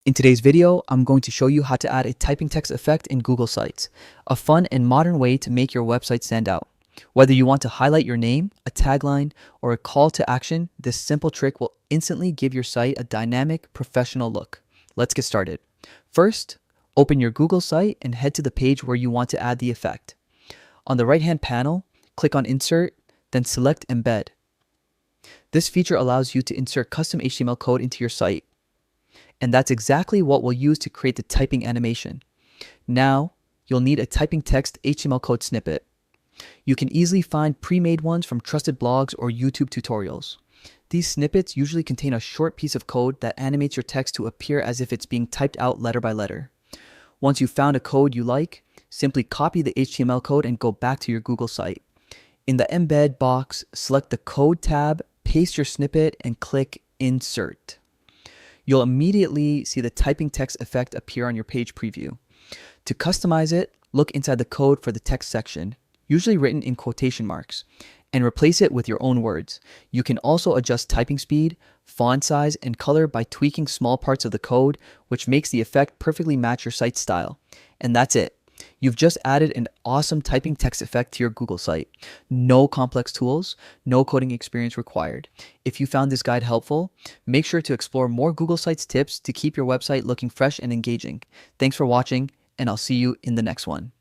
In today's video, I'm going to show you how to add a typing text effect in Google Sites, a fun and modern way to make your website stand out. Whether you want to highlight your name, a tagline, or a call to action, this simple trick will instantly give your site a dynamic, professional look. Let's get started. First, open your Google site and head to the page where you want to add the effect. On the right-hand panel, click on Insert, then select Embed. This feature allows you to insert custom HTML code into your site. And that's exactly what we'll use to create the typing animation. Now, you'll need a typing text HTML code snippet. You can easily find pre-made ones from trusted blogs or YouTube tutorials. These snippets usually contain a short piece of code that animates your text to appear as if it's being typed out letter by letter. Once you've found a code you like, simply copy the HTML code and go back to your Google site. In the Embed box, select the Code tab, paste your snippet, and click Insert. You'll immediately see the typing text effect appear on your page preview. To customize it, look inside the code for the text section, usually written in quotation marks, and replace it with your own words. You can also adjust typing speed, font size, and color by tweaking small parts of the code, which makes the effect perfectly match your site's style. And that's it. You've just added an awesome typing text effect to your Google site. No complex tools, no coding experience required. If you found this guide helpful, make sure to explore more Google Sites tips to keep your website looking fresh and engaging. Thanks for watching, and I'll see you in the next one.